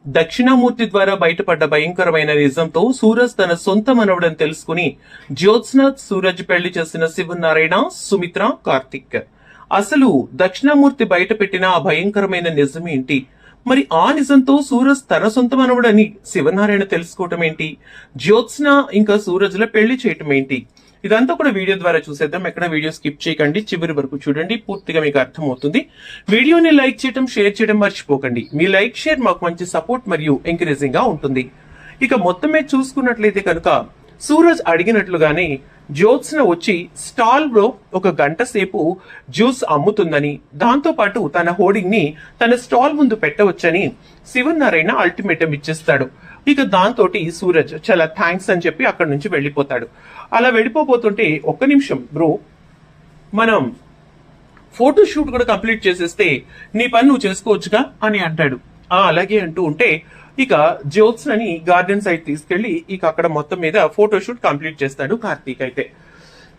దక్షిణామూర్తి ద్వారా బయటపడ్డ భయంకరమైన నిజంతో సూరజ్ తన సొంత మనవడని తెలుసుకుని జ్యోత్స్న సూరజ్ పెళ్లి చేసిన శివనారాయణ, సుమిత్ర, కార్తిక్. అసలు దక్షిణామూర్తి బయట పెట్టిన ఆ భయంకరమైన నిజం ఏంటి? మరి ఆ నిజంతో సూరజ్ తన సొంత మనవడని శివనారాయణ తెలుసుకోవటం ఏంటి? జ్యోత్స్న ఇంకా సూరజ్ ల పెళ్లి చేయటం ఏంటి? ఇదంతా కూడా వీడియో ద్వారా చూసేద్దాం. ఎక్కడ వీడియో స్కిప్ చేయకండి, చివరి వరకు చూడండి, పూర్తిగా మీకు అర్థమవుతుంది. వీడియోని లైక్ చేయడం, షేర్ చేయడం మర్చిపోకండి. మీ లైక్, షేర్ మాకు మంచి సపోర్ట్ మరియు ఎంకరేజింగ్ గా ఉంటుంది. ఇక మొత్తమే చూసుకున్నట్లయితే కనుక సూరజ్ అడిగినట్లుగానే జ్యోత్స్న వచ్చి స్టాల్ లో 1 గంట సేపు జ్యూస్ అమ్ముతుందని, దాంతో పాటు తన హోర్డింగ్ ని తన స్టాల్ ముందు పెట్టవచ్చని శివనారాయణ అల్టిమేటం ఇచ్చేస్తాడు. ఇక దాంతో సూరజ్ చాలా థ్యాంక్స్ అని చెప్పి అక్కడి నుంచి వెళ్ళిపోతాడు. అలా వెళ్ళిపోతుంటే, ఒక్క నిమిషం బ్రో, మనం ఫోటో షూట్ కూడా కంప్లీట్ చేసేస్తే నీ పని నువ్వు చేసుకోవచ్చుగా అని అంటాడు. అలాగే అంటూ ఉంటే ఇక జ్యోత్స్నని గార్డెన్ సైడ్ తీసుకెళ్లి ఇక అక్కడ మొత్తం మీద ఫోటో షూట్ కంప్లీట్ చేస్తాడు కార్తీక్. అయితే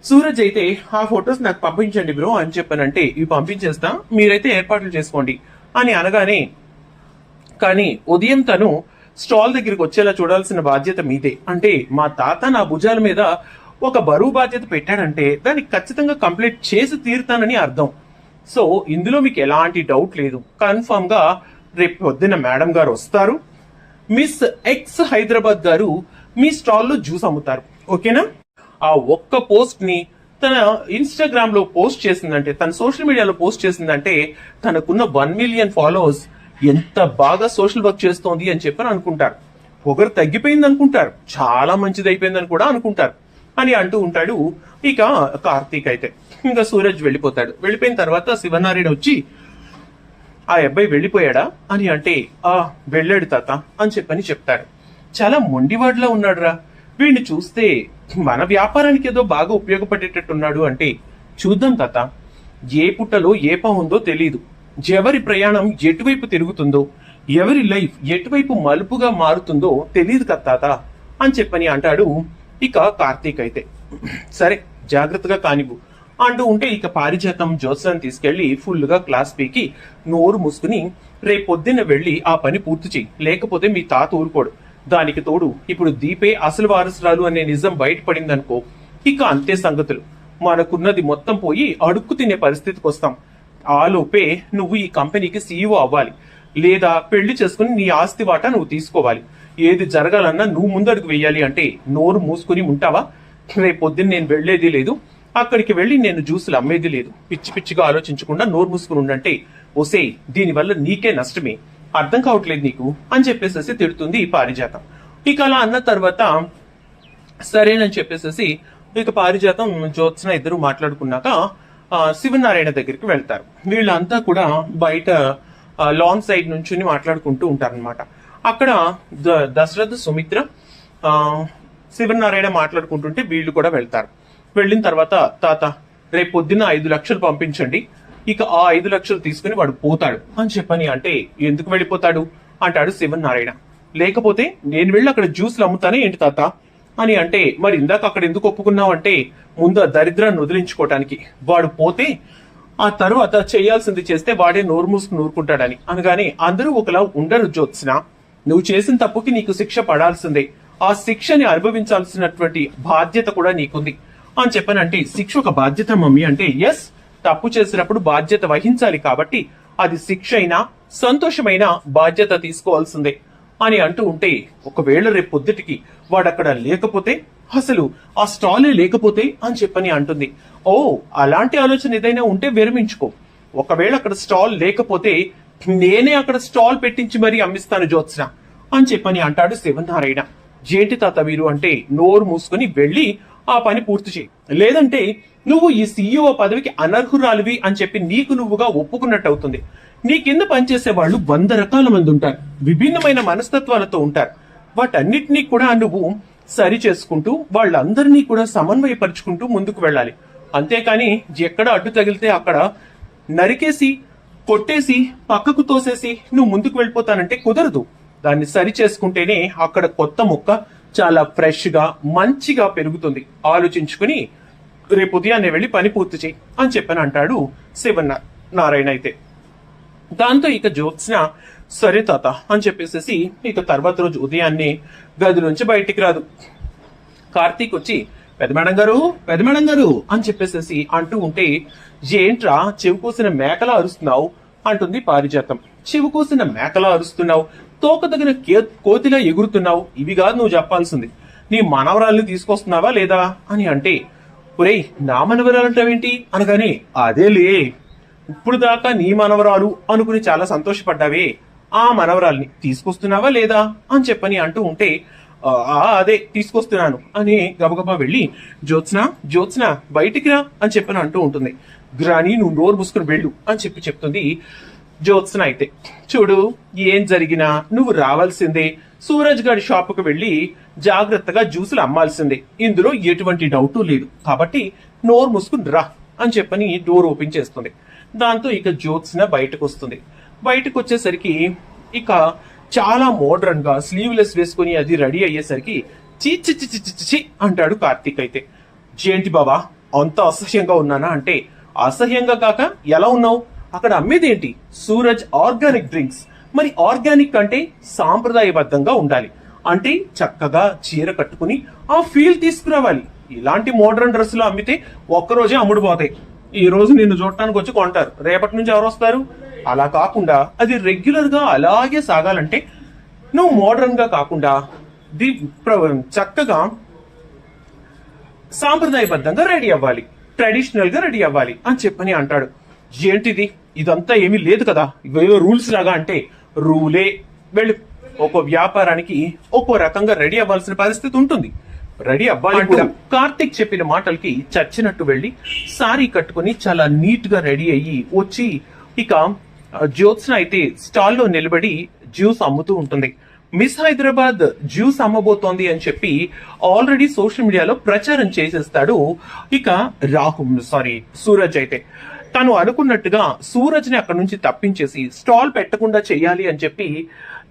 సూరజ్ అయితే ఆ ఫొటోస్ నాకు పంపించండి బ్రో అని చెప్పానంటే, ఇవి పంపించేస్తా, మీరైతే ఏర్పాట్లు చేసుకోండి అని అనగానే, కానీ ఉదయం తను స్టాల్ దగ్గరికి వచ్చేలా చూడాల్సిన బాధ్యత మీదే. అంటే మా తాత నా భుజాల మీద ఒక బరువు బాధ్యత పెట్టాడంటే దాన్ని ఖచ్చితంగా కంప్లీట్ చేసి తీరుతానని అర్థం. సో ఇందులో మీకు ఎలాంటి డౌట్ లేదు. కన్ఫర్మ్ గా రేపు పొద్దున్న మేడం గారు వస్తారు, మిస్ ఎక్స్ హైదరాబాద్ గారు మీ స్టాల్లో జ్యూస్ అమ్ముతారు, ఓకేనా? ఆ ఒక్క పోస్ట్ ని తన ఇన్స్టాగ్రామ్ లో పోస్ట్ చేసిందంటే, తన సోషల్ మీడియాలో పోస్ట్ చేసిందంటే తనకున్న 1 మిలియన్ ఫాలోవర్స్ ఎంత బాగా సోషల్ వర్క్ చేస్తోంది అని చెప్పని అనుకుంటారు. పొగరు తగ్గిపోయింది అనుకుంటారు, చాలా మంచిది అయిపోయిందని కూడా అనుకుంటారు అని అంటూ ఉంటాడు. ఇక కార్తీక్ అయితే ఇంకా సూరజ్ వెళ్ళిపోతాడు. వెళ్ళిపోయిన తర్వాత శివనారాయణ వచ్చి, ఆ అబ్బాయి వెళ్ళిపోయాడా అని అంటే, వెళ్ళాడు తాత అని చెప్పని చెప్తాడు. చాలా మొండివాడిలా ఉన్నాడురా, వీడిని చూస్తే మన వ్యాపారానికి ఏదో బాగా ఉపయోగపడేటట్టున్నాడు అంటే, చూద్దాం తాత, ఏ పుట్టలో ఏ ఉందో తెలీదు, ఎవరి ప్రయాణం ఎటువైపు తిరుగుతుందో, ఎవరి లైఫ్ ఎటువైపు మలుపుగా మారుతుందో తెలియదు కదా తాత అని చెప్పని అంటాడు. ఇక కార్తీక్ అయితే, సరే జాగ్రత్తగా కానివ్వు అంటూ ఉంటే ఇక పారిజాతం జ్యోత్స్నని తీసుకెళ్లి ఫుల్ గా క్లాస్ పీకి నోరు మూసుకుని, రేపు పొద్దున్న వెళ్లి ఆ పని పూర్తి చెయ్యి, లేకపోతే మీ తాత ఊరుకోడు. దానికి తోడు ఇప్పుడు దీపే అసలు వారసురాలు అనే నిజం బయటపడిందనుకో, ఇక అంతే సంగతులు. మనకున్నది మొత్తం పోయి అడుక్కు తినే పరిస్థితికి వస్తాం. ఆలోపే నువ్వు ఈ కంపెనీకి సీఈఓ అవ్వాలి, లేదా పెళ్లి చేసుకుని నీ ఆస్తి వాటా నువ్వు తీసుకోవాలి. ఏది జరగాలన్నా నువ్వు ముందడుగు వెయ్యాలి. అంటే నోరు మూసుకుని ఉంటావా? రేపు పొద్దున్న నేను వెళ్లేది లేదు, అక్కడికి వెళ్లి నేను జ్యూసులు అమ్మేది లేదు. పిచ్చి పిచ్చిగా ఆలోచించకుండా నోరు మూసుకుని ఉండంటే, ఒసే దీనివల్ల నీకే నష్టమే, అర్థం కావట్లేదు నీకు అని చెప్పేసి తిడుతుంది ఈ పారిజాతం. ఇక అలా అన్న తర్వాత సరేనని చెప్పేసి ఇక పారిజాతం జ్యోత్స్న ఇద్దరు మాట్లాడుకున్నాక శివనారాయణ దగ్గరికి వెళ్తారు. వీళ్ళంతా కూడా బయట లాన్ సైడ్ నుంచి మాట్లాడుకుంటూ ఉంటారనమాట. అక్కడ దశరథ, సుమిత్ర, శివనారాయణ మాట్లాడుకుంటుంటే వీళ్ళు కూడా వెళ్తారు. వెళ్ళిన తర్వాత, తాత రేపు పొద్దున్న 5 లక్షలు పంపించండి, ఇక ఆ 5 లక్షలు తీసుకుని వాడు పోతాడు అని చెప్పని అంటే, ఎందుకు వెళ్ళిపోతాడు అంటాడు శివనారాయణ. లేకపోతే నేను వెళ్ళి అక్కడ జ్యూస్లు అమ్ముతానే ఏంటి తాత అని అంటే, మరి ఇందాక అక్కడ ఎందుకు ఒప్పుకున్నావు అంటే, ముందు ఆ దరిద్రాన్ని వదిలించుకోవటానికి. వాడు పోతే ఆ తర్వాత చేయాల్సింది చేస్తే వాడే నోరు మూసుకుని నూరుకుంటాడని. అనగానే, అందరూ ఒకలా ఉండరు జ్యోత్స్న, నువ్వు చేసిన తప్పుకి నీకు శిక్ష పడాల్సిందే, ఆ శిక్షని అనుభవించాల్సినటువంటి బాధ్యత కూడా నీకుంది అని చెప్పనంటే, శిక్ష ఒక బాధ్యత మమ్మీ అంటే, ఎస్, తప్పు చేసినప్పుడు బాధ్యత వహించాలి, కాబట్టి అది శిక్ష అయినా సంతోషమైన బాధ్యత తీసుకోవాల్సిందే అని అంటూ ఉంటే, ఒకవేళ రేపు పొద్దుటికి వాడక్కడ లేకపోతే, అసలు ఆ స్టాలే లేకపోతే అని చెప్పని అంటుంది. ఓ, అలాంటి ఆలోచన ఏదైనా ఉంటే విరమించుకో. ఒకవేళ అక్కడ స్టాల్ లేకపోతే నేనే అక్కడ స్టాల్ పెట్టించి మరీ అమ్మిస్తాను జ్యోత్స్న అని చెప్పని అంటాడు శివనారాయణ. ఏంటి తాత మీరు అంటే, నోరు మూసుకుని వెళ్లి ఆ పని పూర్తి చేయి, లేదంటే నువ్వు ఈ సీఈఓ పదవికి అనర్హురాలివి అని చెప్పి నీకు నువ్వుగా ఒప్పుకున్నట్టు అవుతుంది. నీ కింద పనిచేసే వాళ్ళు 100 రకాల మంది ఉంటారు, విభిన్నమైన మనస్తత్వాలతో ఉంటారు. వాటన్నిటినీ కూడా నువ్వు సరి చేసుకుంటూ వాళ్ళందరినీ కూడా సమన్వయపరుచుకుంటూ ముందుకు వెళ్ళాలి. అంతేకాని ఎక్కడ అడ్డు తగిలితే అక్కడ నరికేసి కొట్టేసి పక్కకు తోసేసి నువ్వు ముందుకు వెళ్ళిపోతానంటే కుదరదు. దాన్ని సరి చేసుకుంటేనే అక్కడ కొత్త మొక్క చాలా ఫ్రెష్ గా మంచిగా పెరుగుతుంది. ఆలోచించుకుని రేపు ఉదయాన్నే వెళ్ళి పని పూర్తి చేయి అని చెప్పని అంటాడు శివనారాయణ. అయితే దాంతో ఇక జ్యోత్స్న సరే తాత అని చెప్పేసి ఇక తర్వాత రోజు ఉదయాన్నే గది నుంచి బయటికి రాదు. కార్తీక్ వచ్చి పెద్ద మేడం గారు అని చెప్పేసి అంటూ ఉంటే, ఏంట్రా చెవి కూసిన మేకలా అరుస్తున్నావు అంటుంది పారిజాతం. చెవి కూసిన మేకలా అరుస్తున్నావు, తోక తగిన కోతిలా ఎగురుతున్నావు, ఇవి కాదు నువ్వు చెప్పాల్సింది. నీ మనవరాల్ని తీసుకొస్తున్నావా లేదా అని అంటే, ఒరేయ్ నా మనవరాలంటావేంటి అనగానే, అదేలే ఇప్పుడు దాకా నీ మనవరాలు అనుకుని చాలా సంతోషపడ్డావే, ఆ మనవరాల్ని తీసుకొస్తున్నావా లేదా అని చెప్పని అంటూ ఉంటే, అదే తీసుకొస్తున్నాను అని గబగబా వెళ్ళి జ్యోత్స్న బయటికి రా అని చెప్పని అంటూ ఉంటుంది. గ్రాని నువ్వు నోరు మూసుకుని వెళ్ళు అని చెప్తుంది జ్యోత్స్న. అయితే చూడు, ఏం జరిగినా నువ్వు రావాల్సిందే, సూరజ్ గారి షాపుకు వెళ్ళి జాగ్రత్తగా జ్యూసులు అమ్మాల్సిందే, ఇందులో ఎటువంటి డౌటు లేదు, కాబట్టి నోరు మూసుకుని రా అని చెప్పని డోర్ ఓపెన్ చేస్తుంది. దాంతో ఇక జ్యోత్స్న బయటకు వస్తుంది. బయటకు వచ్చేసరికి ఇక చాలా మోడ్రన్ గా స్లీవ్లెస్ వేసుకుని అది రెడీ అయ్యేసరికి చి అంటాడు కార్తీక్. అయితే జేంటి బాబా అంత అసహ్యంగా ఉన్నానా అంటే, అసహ్యంగా కాక ఎలా ఉన్నావు, అక్కడ అమ్మేదేంటి సూరజ్ ఆర్గానిక్ డ్రింక్స్, మరి ఆర్గానిక్ అంటే సాంప్రదాయబద్ధంగా ఉండాలి, అంటే చక్కగా చీర కట్టుకుని ఆ ఫీల్ తీసుకురావాలి. ఇలాంటి మోడ్రన్ డ్రెస్సులు అమ్మితే ఒక్కరోజే అమ్ముడుపోతాయి. ఈ రోజు నిన్ను చూడటానికి వచ్చి కొంటారు, రేపటి నుంచి ఎవరు వస్తారు? అలా కాకుండా అది రెగ్యులర్ గా అలాగే సాగాలంటే నువ్వు మోడర్న్ గా కాకుండా చక్కగా సాంప్రదాయబద్ధంగా రెడీ అవ్వాలి, ట్రెడిషనల్ గా రెడీ అవ్వాలి అని చెప్పని అంటాడు. ఏంటిది ఇదంతా ఏమీ లేదు కదా, ఇవేవో రూల్స్ లాగా అంటే, రూలే వెళ్ళు, ఒక్కో వ్యాపారానికి ఒక్కో రకంగా రెడీ అవ్వాల్సిన పరిస్థితి ఉంటుంది, రెడీ అవ్వాలి కూడా. కార్తిక్ చెప్పిన మాటలకి చచ్చినట్టు వెళ్లి సారీ కట్టుకుని చాలా నీట్ గా రెడీ అయ్యి వచ్చి ఇక జ్యోత్స్న అయితే స్టాల్లో నిలబడి జ్యూస్ అమ్ముతూ ఉంటుంది. మిస్ హైదరాబాద్ జ్యూస్ అమ్మబోతోంది అని చెప్పి ఆల్రెడీ సోషల్ మీడియాలో ప్రచారం చేసేస్తాడు ఇక సూరజ్. అయితే తను అనుకున్నట్టుగా సూరజ్ ని అక్కడ నుంచి తప్పించేసి స్టాల్ పెట్టకుండా చెయ్యాలి అని చెప్పి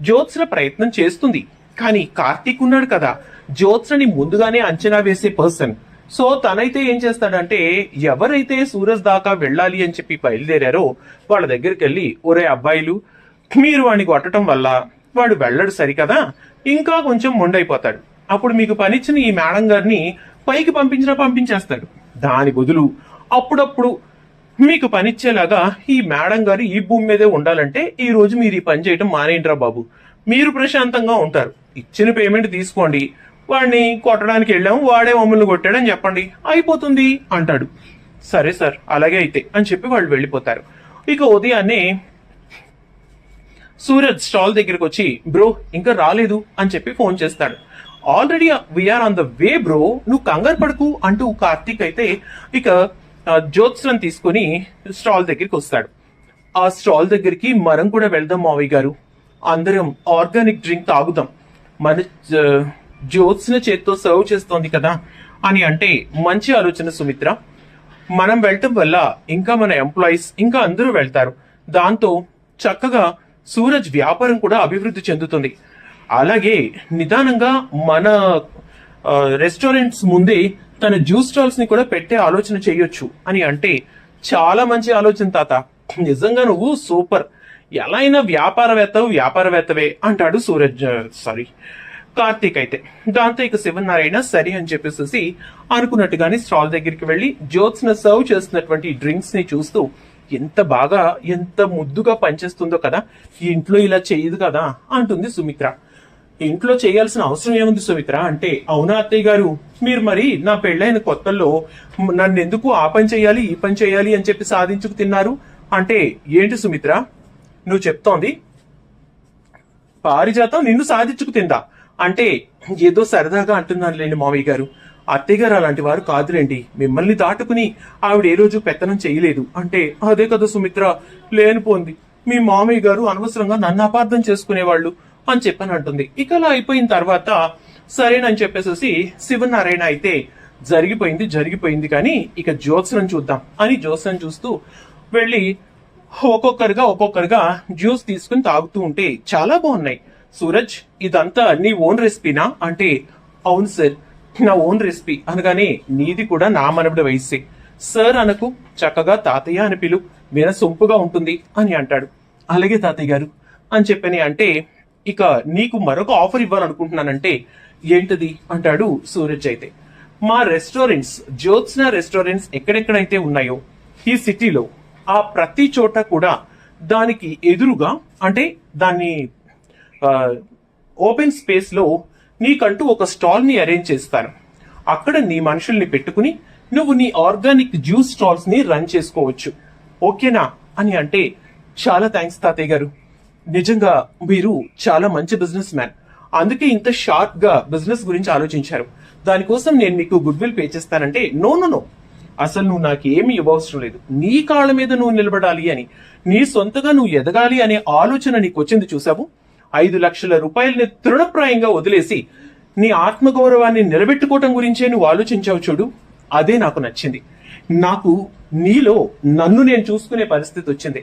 జ్యోత్స్న ప్రయత్నం చేస్తుంది. కానీ కార్తీక్ ఉన్నాడు కదా, జ్యోత్స్నని ముందుగానే అంచనా వేసే పర్సన్. సో తనైతే ఏం చేస్తాడంటే, ఎవరైతే సూరజ్ దాకా వెళ్ళాలి అని చెప్పి బయలుదేరారో వాళ్ళ దగ్గరికి వెళ్ళి, ఒరే అబ్బాయిలు మీరు వాడిని కొట్టడం వల్ల వాడు వెళ్ళడు సరికదా, ఇంకా కొంచెం మొండైపోతాడు, అప్పుడు మీకు పనిచ్చిన ఈ మేడం గారిని పైకి పంపించేస్తాడు. దాని బదులు అప్పుడప్పుడు మీకు పనిచ్చేలాగా ఈ మేడం గారు ఈ భూమి మీదే ఉండాలంటే ఈ రోజు మీరు ఈ పని చేయడం మానేయండిరా బాబు, మీరు ప్రశాంతంగా ఉంటారు, ఇచ్చిన పేమెంట్ తీసుకోండి, వాడిని కొట్టడానికి వెళ్ళాము వాడే మమ్మల్ని కొట్టాడని చెప్పండి, అయిపోతుంది అంటాడు. సరే సార్ అలాగే అయితే అని చెప్పి వాళ్ళు వెళ్ళిపోతారు. ఇక ఉదయాన్నే సూరజ్ స్టాల్ దగ్గరికి వచ్చి, బ్రో ఇంకా రాలేదు అని చెప్పి ఫోన్ చేస్తాడు. Already we're on the way bro, నువ్వు కంగారు పడుకు అంటూ కార్తీక్ అయితే ఇక జ్యోత్స్నం తీసుకుని స్టాల్ దగ్గరికి వస్తాడు. ఆ స్టాల్ దగ్గరికి మనం కూడా వెళ్దాం మావయ్య గారు, అందరం ఆర్గానిక్ డ్రింక్ తాగుదాం, మన జ్యోత్స్న చేత్తో సర్వ్ చేస్తోంది కదా అని అంటే, మంచి ఆలోచన సుమిత్ర, మనం వెళ్ళటం వల్ల ఇంకా మన ఎంప్లాయీస్ ఇంకా అందరూ వెళ్తారు, దాంతో చక్కగా సూరజ్ వ్యాపారం కూడా అభివృద్ధి చెందుతుంది, అలాగే నిదానంగా మన రెస్టారెంట్స్ ముందే తన జ్యూస్ స్టాల్స్ ని కూడా పెట్టే ఆలోచన చేయొచ్చు అని అంటే, చాలా మంచి ఆలోచన తాత, నిజంగా నువ్వు సూపర్, ఎలా అయినా వ్యాపారవేత్తవే అంటాడు కార్తీక్. అయితే దాంతో ఇక శివనారాయణ సరే అని చెప్పేసి అనుకున్నట్టుగానే స్టాల్ దగ్గరికి వెళ్లి జ్యోత్స్న సర్వ్ చేస్తున్నటువంటి డ్రింక్స్ ని చూస్తూ, ఎంత ముద్దుగా పనిచేస్తుందో కదా, ఈ ఇంట్లో ఇలా చేయదు కదా అంటుంది సుమిత్ర. ఇంట్లో చేయాల్సిన అవసరం ఏముంది సుమిత్ర అంటే, అవునా అత్తయ్య గారు, మీరు మరి నా పెళ్ళైన కొత్తల్లో నన్ను ఎందుకు ఆ పని చేయాలి ఈ పని చేయాలి అని చెప్పి సాధించుకు తిన్నారు అంటే, ఏంటి సుమిత్ర నువ్వు చెప్తోంది, పారిజాతం నిన్ను సాధించుకు తిందా అంటే, ఏదో సరదాగా అంటున్నాను లేండి మావయ్య గారు, అత్తయ్య గారు అలాంటి వారు కాదులేండి, మిమ్మల్ని దాటుకుని ఆవిడ ఏ రోజు పెత్తనం చేయలేదు అంటే, అదే కదా సుమిత్ర లేనిపోంది, మీ మామయ్య గారు అనవసరంగా నన్ను అపార్థం చేసుకునేవాళ్ళు అని చెప్పని అంటుంది. ఇక అలా అయిపోయిన తర్వాత సరేనని చెప్పేసి శివనారాయణ అయితే జరిగిపోయింది కానీ ఇక జ్యోత్స్నం చూద్దాం అని జ్యోత్స్నం చూస్తూ వెళ్ళి ఒక్కొక్కరుగా జ్యూస్ తీసుకుని తాగుతూ ఉంటే, చాలా బాగున్నాయి సూరజ్, ఇదంతా నీ ఓన్ రెసిపీనా అంటే, అవును సార్ నా ఓన్ రెసిపీ అనగానే, నీది కూడా నా మనబడి వయస్సే, సార్ అనకు, చక్కగా తాతయ్య అని పిలు, వినసొంపుగా ఉంటుంది అని అంటాడు. అలాగే తాతయ్య గారు, అని చెప్పని అంటే, ఇక నీకు మరొక ఆఫర్ ఇవ్వాలనుకుంటున్నానంటే ఏంటది అంటాడు సూరజ్. అయితే మా రెస్టారెంట్స్, జ్యోత్స్న రెస్టారెంట్స్ ఎక్కడెక్కడైతే ఉన్నాయో ఈ సిటీలో, ఆ ప్రతి చోట కూడా దానికి ఎదురుగా అంటే దాన్ని ఓపెన్ స్పేస్ లో నీకంటూ ఒక స్టాల్ ని అరేంజ్ చేస్తాను. అక్కడ నీ మనుషుల్ని పెట్టుకుని నువ్వు నీ ఆర్గానిక్ జ్యూస్ స్టాల్స్ ని రన్ చేసుకోవచ్చు, ఓకేనా అని అంటే, చాలా థ్యాంక్స్ తాతయ్య గారు, నిజంగా మీరు చాలా మంచి బిజినెస్ మ్యాన్, అందుకే ఇంత షార్ప్ గా బిజినెస్ గురించి ఆలోచించారు, దానికోసం నేను మీకు గుడ్ విల్ పే చేస్తానంటే, నో నో నో, అసలు నువ్వు నాకు ఏమీ ఇవ్వవసరం లేదు, నీ కాళ్ళ మీద నువ్వు నిలబడాలి అని, నీ సొంతగా నువ్వు ఎదగాలి అనే ఆలోచన నీకు వచ్చింది చూసావు, 5 లక్షల రూపాయలని తృణప్రాయంగా వదిలేసి నీ ఆత్మగౌరవాన్ని నిలబెట్టుకోవటం గురించే నువ్వు ఆలోచించావు చూడు, అదే నాకు నచ్చింది. నాకు నీలో నన్ను నేను చూసుకునే పరిస్థితి వచ్చింది.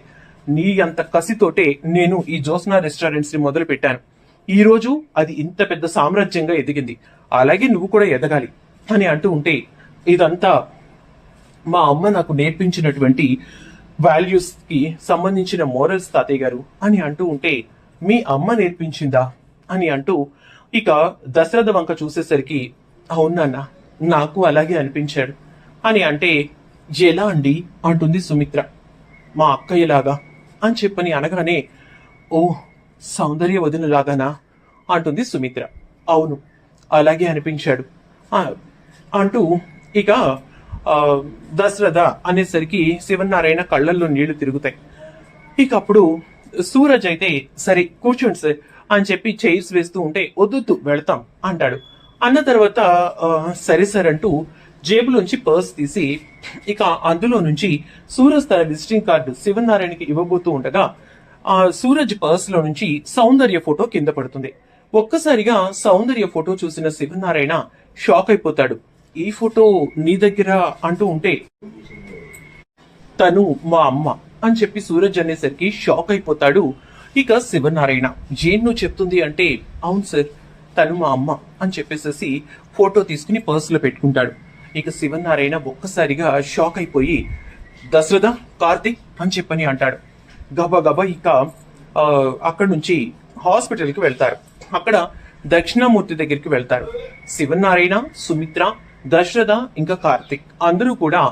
నీ అంత కసితోటే నేను ఈ జ్యోత్స్న రెస్టారెంట్స్ ని మొదలు పెట్టాను. ఈ రోజు అది ఇంత పెద్ద సామ్రాజ్యంగా ఎదిగింది, అలాగే నువ్వు కూడా ఎదగాలి అని అంటూ ఉంటే, ఇదంతా మా అమ్మ నాకు నేర్పించినటువంటి వాల్యూస్ కి సంబంధించిన మోరల్స్ తాతయ్య గారు అని అంటూ ఉంటే, మీ అమ్మ నేర్పించిందా అని అంటూ ఇక దశరథ వంక చూసేసరికి, అవునన్నా నాకు అలాగే అనిపించాడు అని అంటే, ఎలా అండి అంటుంది సుమిత్ర. మా అక్కయ్యలాగా అని చెప్పని అనగానే, ఓ సౌందర్య వదినలాగానా అంటుంది సుమిత్ర. అవును అలాగే అనిపించాడు అంటూ ఇక దశరథ అనేసరికి శివనారాయణ కళ్ళల్లో నీళ్లు తిరుగుతాయి. ఇక అప్పుడు సూరజ్ అయితే, సరే కూర్చోండి సార్ అని చెప్పి చైర్స్ వేస్తూ ఉంటే, వద్దు వెళతాం అంటాడు. అన్న తర్వాత సరే సార్ అంటూ జేబులోంచి పర్స్ తీసి ఇక అందులో నుంచి సూరజ్ తన విజిటింగ్ కార్డు శివనారాయణకి ఇవ్వబోతూ ఉండగా సూరజ్ పర్స్ లో నుంచి సౌందర్య ఫోటో కింద పడుతుంది. ఒక్కసారిగా సౌందర్య ఫోటో చూసిన శివనారాయణ షాక్ అయిపోతాడు. ఈ ఫోటో నీ దగ్గర అంటూ ఉంటే, తను మా అమ్మ అని చెప్పి సూరజ్ అనేసరికి షాక్ అయిపోతాడు. ఇక శివనారాయణ ఏం నువ్వు చెప్తుంది అంటే, అవును సార్ తను మా అమ్మ అని చెప్పేసేసి ఫోటో తీసుకుని పర్స్ లో పెట్టుకుంటాడు. ఇక శివనారాయణ ఒక్కసారిగా షాక్ అయిపోయి, దశరథ కార్తీక్ అని చెప్పని అంటాడు. గబా ఇక అక్కడి నుంచి హాస్పిటల్ కి వెళ్తారు. అక్కడ దక్షిణామూర్తి దగ్గరికి వెళ్తారు. శివనారాయణ, సుమిత్ర, దశరథ ఇంకా కార్తీక్ అందరూ కూడా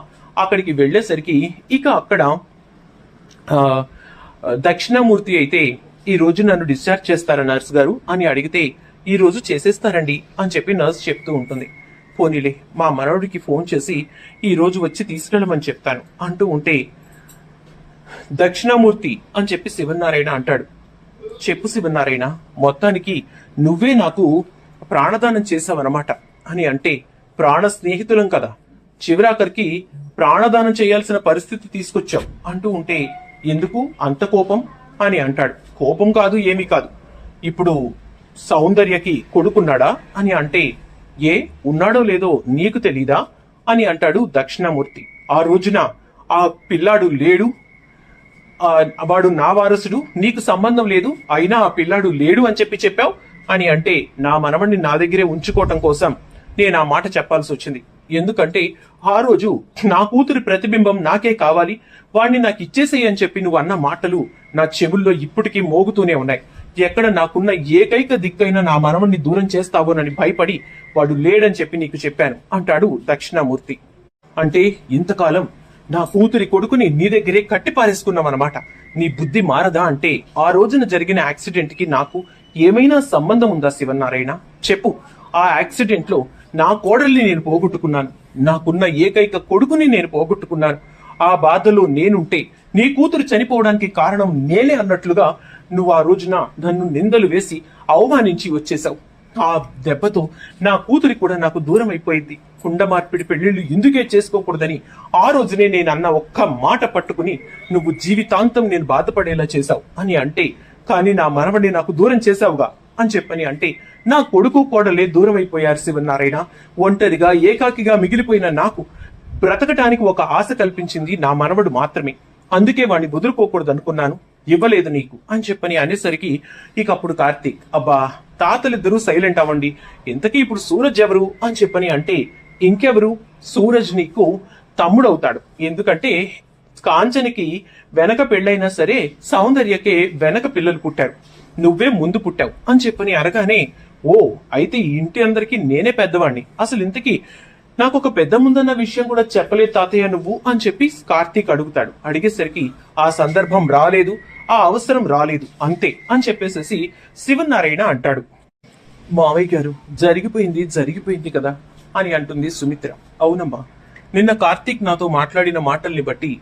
అక్కడికి వెళ్లేసరికి ఇక అక్కడ దక్షిణామూర్తి అయితే, ఈ రోజు నన్ను డిశ్చార్జ్ చేస్తారా నర్స్ గారు అని అడిగితే, ఈ రోజు చేసేస్తారండి అని చెప్పి నర్స్ చెప్తూ ఉంటుంది. పోనీలే మా మనవడికి ఫోన్ చేసి ఈ రోజు వచ్చి తీసుకెళ్ళమని చెప్తాను అంటూ ఉంటే, దక్షిణామూర్తి అని చెప్పి శివనారాయణ అంటాడు. చెప్పు శివనారాయణ, మొత్తానికి నువ్వే నాకు ప్రాణదానం చేసావన్నమాట అని అంటే, ప్రాణ స్నేహితులం కదా, చివరాఖరికి ప్రాణదానం చేయాల్సిన పరిస్థితి తీసుకొచ్చావు అంటూ ఉంటే, ఎందుకు అంత కోపం అని అంటాడు. కోపం కాదు ఏమీ కాదు, ఇప్పుడు సౌందర్యకి కొడుకున్నాడా అని అంటే, ఏ ఉన్నాడో లేదో నీకు తెలీదా అని అంటాడు దక్షిణామూర్తి. ఆ రోజున ఆ పిల్లాడు లేడు, వాడు నా వారసుడు, నీకు సంబంధం లేదు, అయినా ఆ పిల్లాడు లేడు అని చెప్పావు అని అంటే, నా మనవణ్ణి నా దగ్గరే ఉంచుకోవటం కోసం నేను ఆ మాట చెప్పాల్సి వచ్చింది. ఎందుకంటే ఆ రోజు నా కూతురి ప్రతిబింబం నాకే కావాలి, వాడిని నాకు ఇచ్చేసేయి అని చెప్పి నువ్వు అన్న మాటలు నా చెవుల్లో ఇప్పటికీ మోగుతూనే ఉన్నాయి. ఎక్కడ నాకున్న ఏకైక దిక్కైనా నా మనవణ్ణి దూరం చేస్తావోనని భయపడి వాడు లేడని చెప్పి నీకు చెప్పాను అంటాడు దక్షిణామూర్తి. అంటే ఇంతకాలం నా కూతురి కొడుకుని నీ దగ్గరే కట్టి పారేసుకున్నావన్నమాట, నీ బుద్ధి మారదా అంటే, ఆ రోజున జరిగిన యాక్సిడెంట్ కి నాకు ఏమైనా సంబంధం ఉందా శివనారాయణ చెప్పు. ఆ యాక్సిడెంట్ లో నా కోడల్ని నేను పోగొట్టుకున్నాను, నాకున్న ఏకైక కొడుకుని నేను పోగొట్టుకున్నాను. ఆ బాధలో నేనుంటే నీ కూతురు చనిపోవడానికి కారణం నేనే అన్నట్లుగా నువ్వు ఆ రోజున నన్ను నిందలు వేసి అవమానించి వచ్చేశావు. ఆ దెబ్బతో నా కూతురి కూడా నాకు దూరం అయిపోయింది. కుండ మార్పిడి పెళ్లిళ్ళు ఎందుకే చేసుకోకూడదని ఆ రోజునే నేను అన్న ఒక్క మాట పట్టుకుని నువ్వు జీవితాంతం నేను బాధపడేలా చేశావు అని అంటే, కానీ నా మనవడిని నాకు దూరం చేశావుగా అని చెప్పని అంటే, నా కొడుకు కోడలే దూరం అయిపోయారు శివనారాయణ. ఒంటరిగా ఏకాకిగా మిగిలిపోయిన నాకు బ్రతకటానికి ఒక ఆశ కల్పించింది నా మనవడు మాత్రమే, అందుకే వాడిని వదులుకోకూడదు అనుకున్నాను, ఇవ్వలేదు నీకు అని చెప్పని అనేసరికి ఇక అప్పుడు కార్తీక్, అబ్బా తాతలిద్దరూ సైలెంట్ అవ్వండి, ఇంతకీ ఇప్పుడు సూరజ్ ఎవరు అని చెప్పని అంటే, ఇంకెవరు, సూరజ్ నీకు తమ్ముడవుతాడు. ఎందుకంటే కాంచనికి వెనక పెళ్ళైనా సరే సౌందర్యకే వెనక పిల్లలు పుట్టారు, నువ్వే ముందు పుట్టావు అని చెప్పని అనగానే, ఓ అయితే ఈ ఇంటి అందరికీ నేనే పెద్దవాణ్ణి, అసలు ఇంతకీ నాకు ఒక పెద్ద ముందన్న విషయం కూడా చెప్పలేదు తాతయ్య నువ్వు అని చెప్పి కార్తీక్ అడుగుతాడు. అడిగేసరికి ఆ సందర్భం రాలేదు, ఆ అవసరం రాలేదు అంతే అని చెప్పేసేసి శివనారాయణ అంటాడు. మావయ్య గారు జరిగిపోయింది జరిగిపోయింది కదా అని అంటుంది సుమిత్ర. అవునమ్మా, నిన్న కార్తీక్ నాతో మాట్లాడిన మాటల్ని బట్టి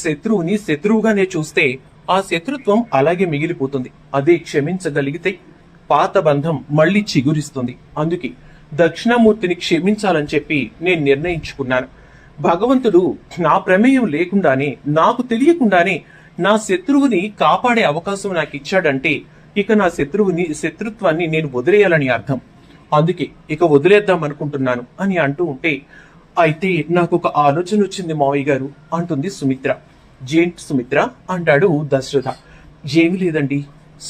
శత్రువుని శత్రువుగానే చూస్తే ఆ శత్రుత్వం అలాగే మిగిలిపోతుంది. అదే క్షమించగలిగితే పాత బంధం మళ్ళీ చిగురిస్తుంది. అందుకే దక్షిణామూర్తిని క్షమించాలని చెప్పి నేను నిర్ణయించుకున్నాను. భగవంతుడు నా ప్రమేయం లేకుండానే, నాకు తెలియకుండానే నా శత్రువుని కాపాడే అవకాశం నాకు ఇచ్చాడంటే ఇక నా శత్రుత్వాన్ని నేను వదిలేయాలని అర్థం. అందుకే ఇక వదిలేద్దాం అనుకుంటున్నాను అని అంటూ ఉంటే, అయితే నాకు ఒక ఆలోచన వచ్చింది మావయ్య గారు అంటుంది సుమిత్ర. జేంట్ సుమిత్ర అంటాడు దశరథ. ఏమీ లేదండి,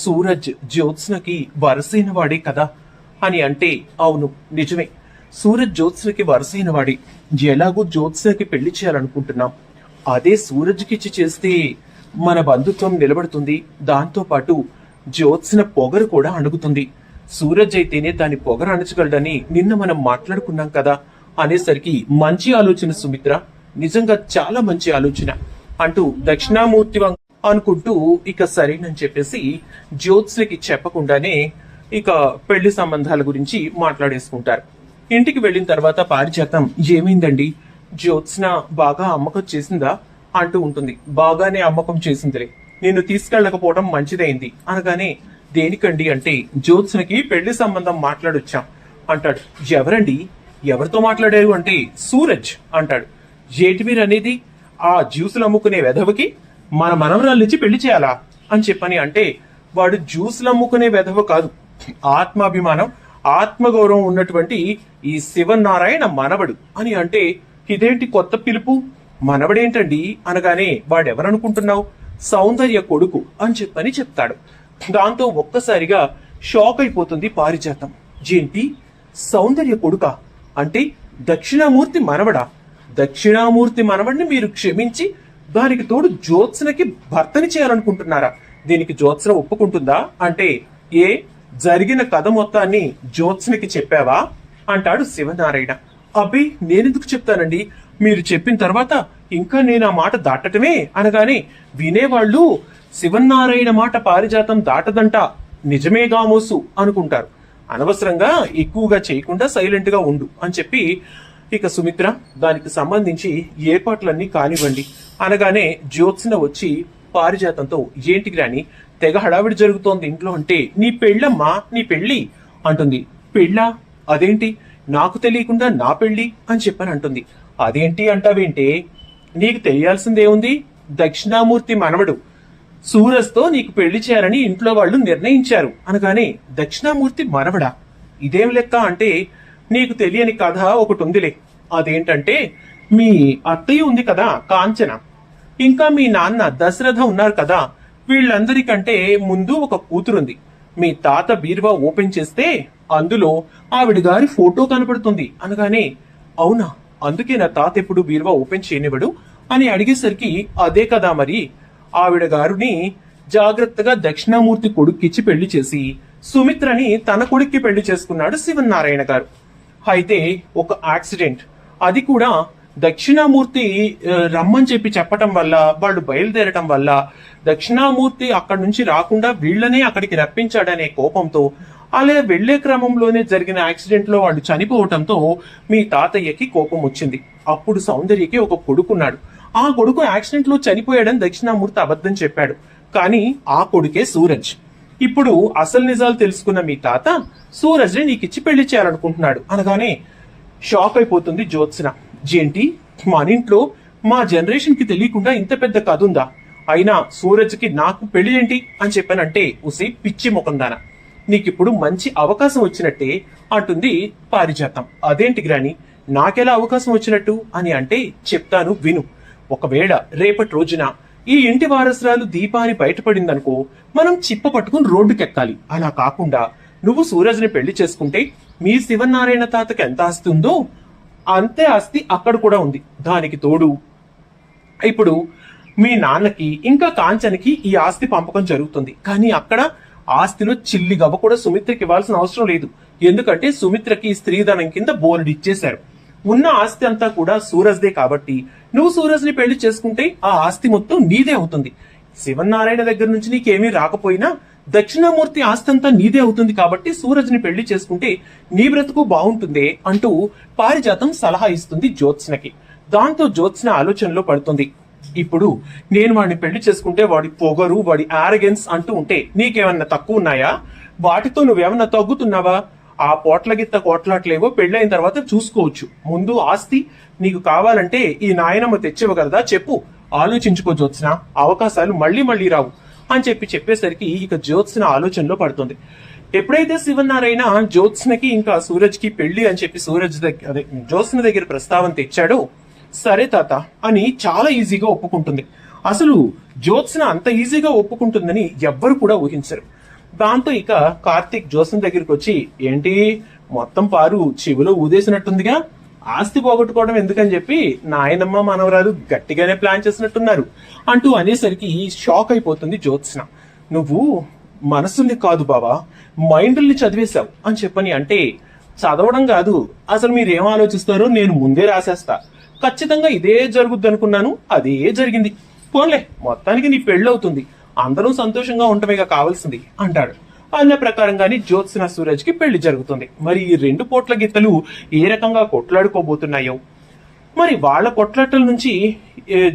సూరజ్ జ్యోత్స్నకి వరసైన వాడే కదా అని అంటే, అవును నిజమే, సూరజ్ జ్యోత్స్నకి వరసైన వాడే. ఎలాగో జ్యోత్స్నకి పెళ్లి చేయాలనుకుంటున్నాం. అదే సూరజ్కి ఇచ్చి చేస్తే మన బంధుత్వం నిలబడుతుంది, దాంతో పాటు జ్యోత్స్న పొగరు కూడా అణుగుతుంది. సూరజ్ అయితేనే దాని పొగరు అణచగలడని నిన్న మనం మాట్లాడుకున్నాం కదా అనేసరికి, మంచి ఆలోచన సుమిత్ర, నిజంగా చాలా మంచి ఆలోచన అంటూ దక్షిణామూర్తి అనుకుంటూ ఇక సరేనని చెప్పేసి జ్యోత్స్నకి చెప్పకుండానే ఇక పెళ్లి సంబంధాల గురించి మాట్లాడేసుకుంటారు. ఇంటికి వెళ్ళిన తర్వాత పారిజాతం, ఏమైందండి, జ్యోత్స్న బాగా అమ్మకం చేసిందా అంటూ ఉంటుంది. బాగానే అమ్మకం చేసిందిలే, నిన్ను తీసుకెళ్లకపోవడం మంచిదైంది అనగానే, దేనికండి అంటే, జ్యోత్స్నకి పెళ్లి సంబంధం మాట్లాడొచ్చాం అంటాడు. ఎవరండి, ఎవరితో మాట్లాడారు అంటే, సూరజ్ అంటాడు. ఏంటి మీరు అనేది, ఆ జ్యూసులు అమ్ముకునే వెధవకి మన మనవరాల పెళ్లి చేయాలా అని చెప్పని అంటే, వాడు జ్యూసులు అమ్ముకునే వెధవ కాదు, ఆత్మాభిమానం ఆత్మగౌరవం ఉన్నటువంటి ఈ శివనారాయణ మనవడు అని అంటే, ఇదేంటి కొత్త పిలుపు, మనవడేంటండి అనగానే, వాడెవరనుకుంటున్నావు, సౌందర్య కొడుకు అని చెప్పని చెప్తాడు. దాంతో ఒక్కసారిగా షాక్ అయిపోతుంది పారిజాతం. ఏంటి, సౌందర్య కొడుక అంటే దక్షిణామూర్తి మనవడా? దక్షిణామూర్తి మనవడిని మీరు క్షమించి దానికి తోడు జ్యోత్స్నకి భర్తని చేయాలనుకుంటున్నారా? దీనికి జ్యోత్స్న ఒప్పుకుంటుందా అంటే, ఏ జరిగిన కథ మొత్తాన్ని జ్యోత్స్నకి చెప్పావా అంటాడు శివనారాయణ. అబ్బే నేనెందుకు చెప్తానండి, మీరు చెప్పిన తర్వాత ఇంకా నేను ఆ మాట దాటటమే అనగానే, వినేవాళ్ళు శివనారాయణ మాట పారిజాతం దాటదంట, నిజమేగా మోసు అనుకుంటారు. అనవసరంగా ఎక్కువగా చేయకుండా సైలెంట్ గా ఉండు అని చెప్పి ఇక సుమిత్ర దానికి సంబంధించి ఏర్పాట్లన్నీ కానివ్వండి అనగానే, జ్యోత్స్న వచ్చి పారిజాతంతో, ఏంటి రాని తెగ హడావిడి జరుగుతోంది ఇంట్లో అంటే, నీ పెళ్ళమ్మా, నీ పెళ్లి అంటుంది. పెళ్ళా, అదేంటి, నాకు తెలియకుండా నా పెళ్లి అని చెప్పని అంటుంది. అదేంటి అంటావేంటే, నీకు తెలియాల్సిందేముంది, దక్షిణామూర్తి మనవడు సూరజ్తో నీకు పెళ్లి చేయాలని ఇంట్లో వాళ్ళు నిర్ణయించారు అనగానే, దక్షిణామూర్తి మనవడా, ఇదేం లెక్క అంటే, నీకు తెలియని కథ ఒకటి ఉందిలే. అదేంటంటే, మీ అత్తయ్య ఉంది కదా కాంచన, ఇంకా మీ నాన్న దశరథ ఉన్నారు కదా, వీళ్ళందరికంటే ముందు ఒక కూతురుంది. మీ తాత బీరువా ఓపెన్ చేస్తే అందులో ఆవిడ గారి ఫోటో కనపడుతుంది అనగానే, అవునా, అందుకే నా తాత ఎప్పుడు బీరువా ఓపెన్ చేయనివ్వడు అని అడిగేసరికి, అదే కదా మరి, ఆవిడ గారిని జాగ్రత్తగా దక్షిణామూర్తి కొడుక్కిచ్చి పెళ్లి చేసి సుమిత్రని తన కొడుక్కి పెళ్లి చేసుకున్నాడు శివనారాయణ గారు. అయితే ఒక యాక్సిడెంట్, అది కూడా దక్షిణామూర్తి రమ్మని చెప్పటం వల్ల, వాళ్ళు బయలుదేరటం వల్ల దక్షిణామూర్తి అక్కడి నుంచి రాకుండా వీళ్ళనే అక్కడికి రప్పించాడనే కోపంతో, అలా వెళ్లే క్రమంలోనే జరిగిన యాక్సిడెంట్ లో వాళ్ళు చనిపోవటంతో మీ తాతయ్యకి కోపం వచ్చింది. అప్పుడు సౌందర్యకి ఒక కొడుకున్నాడు. ఆ కొడుకు యాక్సిడెంట్ లో చనిపోయాడని దక్షిణామూర్తి అబద్ధం చెప్పాడు, కానీ ఆ కొడుకే సూరజ్. ఇప్పుడు అసలు నిజాలు తెలుసుకున్న మీ తాత సూరజ్ ని నీకిచ్చి పెళ్లి చేయాలనుకుంటున్నాడు అనగానే షాక్ అయిపోతుంది జ్యోత్స్న. ఏంటి, మన ఇంట్లో మా జనరేషన్ కి తెలియకుండా ఇంత పెద్ద కథ ఉందా? అయినా సూరజ్ కి నాకు పెళ్లి ఏంటి అని చెప్పానంటే, ఉసి పిచ్చి ముఖందాన, నీకిప్పుడు మంచి అవకాశం వచ్చినట్టే అంటుంది పారిజాతం. అదేంటి గ్రాని, నాకెలా అవకాశం వచ్చినట్టు అని అంటే, చెప్తాను విను. ఒకవేళ రేపటి రోజున ఈ ఇంటి వారసురాలు దీపాని బయటపడిందనుకో, మనం చిప్ప పట్టుకుని రోడ్డుకెక్కాలి. అలా కాకుండా నువ్వు సూరజ్ని పెళ్లి చేసుకుంటే మీ శివనారాయణ తాతకి ఎంత ఆస్తి ఉందో అంతే ఆస్తి అక్కడ కూడా ఉంది. దానికి తోడు ఇప్పుడు మీ నాన్నకి ఇంకా కాంచనకి ఈ ఆస్తి పంపకం జరుగుతుంది. కానీ అక్కడ ఆస్తిలో చిల్లి గవ్వ కూడా సుమిత్రకి ఇవ్వాల్సిన అవసరం లేదు. ఎందుకంటే సుమిత్రకి స్త్రీధనం కింద బోర్డు ఇచ్చేశారు. ఉన్న ఆస్తి అంతా కూడా సూరజ్దే కాబట్టి నువ్వు సూరజ్ ని పెళ్లి చేసుకుంటే ఆ ఆస్తి మొత్తం నీదే అవుతుంది. శివనారాయణ దగ్గర నుంచి నీకేమీ రాకపోయినా దక్షిణామూర్తి ఆస్తి అంతా నీదే అవుతుంది కాబట్టి సూరజ్ ని పెళ్లి చేసుకుంటే నీ బ్రతుకు బాగుంటుందే అంటూ పారిజాతం సలహా ఇస్తుంది జ్యోత్స్నకి. దాంతో జ్యోత్స్న ఆలోచనలో పడుతుంది. ఇప్పుడు నేను వాడిని పెళ్లి చేసుకుంటే వాడి పొగరు, వాడి ఆరగెన్స్ అంటూ ఉంటే నీకేమన్నా తక్కువ ఉన్నాయా? వాటితో నువ్వేమన్నా తగ్గుతున్నావా? ఆ పోట్ల గిత్త కోట్లాట్లేవో పెళ్ళైన తర్వాత చూసుకోవచ్చు. ముందు ఆస్తి నీకు కావాలంటే ఈ నాయనమ్మ తెచ్చివ్వగలదా చెప్పు, ఆలోచించుకో జ్యోత్స్న, అవకాశాలు మళ్ళీ మళ్ళీ రావు అని చెప్పేసరికి ఇక జ్యోత్స్న ఆలోచనలో పడుతుంది. ఎప్పుడైతే శివనారాయణ జ్యోత్స్నకి ఇంకా సూరజ్ కి పెళ్లి అని చెప్పి జ్యోత్స్న దగ్గర ప్రస్తావన తెచ్చాడో, సరే తాత అని చాలా ఈజీగా ఒప్పుకుంటుంది. అసలు జ్యోత్స్న అంత ఈజీగా ఒప్పుకుంటుందని ఎవ్వరు కూడా ఊహించరు. దాంతో ఇక కార్తీక్ జ్యోత్స్న దగ్గరికి వచ్చి, ఏంటి మొత్తం పారు చెవిలో ఊదేసినట్టుందిగా, ఆస్తి పోగొట్టుకోవడం ఎందుకని చెప్పి నాయనమ్మ మనవరాలు గట్టిగానే ప్లాన్ చేసినట్టున్నారు అంటూ అనేసరికి షాక్ అయిపోతుంది జ్యోత్స్న. నువ్వు మనసుల్ని కాదు బావా, మైండ్ని చదివేశావు అని చెప్పని అంటే, చదవడం కాదు అసలు మీరేం ఆలోచిస్తారో నేను ముందే రాసేస్తా, ఖచ్చితంగా ఇదే జరుగుద్ది అనుకున్నాను, అదే జరిగింది, పోన్లే మొత్తానికి నీ పెళ్ళవుతుంది, అందరూ సంతోషంగా ఉండటమేగా కావాల్సింది అంటాడు. అన్న ప్రకారంగానే జ్యోత్స్న సూరజ్ కి పెళ్లి జరుగుతుంది. మరి ఈ రెండు పోట్ల గిత్తలు ఏ రకంగా కొట్లాడుకోబోతున్నాయో, మరి వాళ్ళ కొట్లాటల నుంచి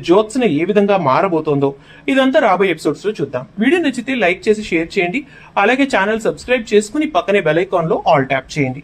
జ్యోత్స్న ఏ విధంగా మారబోతోందో ఇదంతా రాబోయే ఎపిసోడ్స్ లో చూద్దాం. వీడియో నచ్చితే లైక్ చేసి షేర్ చేయండి. అలాగే ఛానల్ సబ్స్క్రైబ్ చేసుకుని పక్కనే బెల్ ఐకాన్ లో ఆల్ ట్యాప్ చేయండి.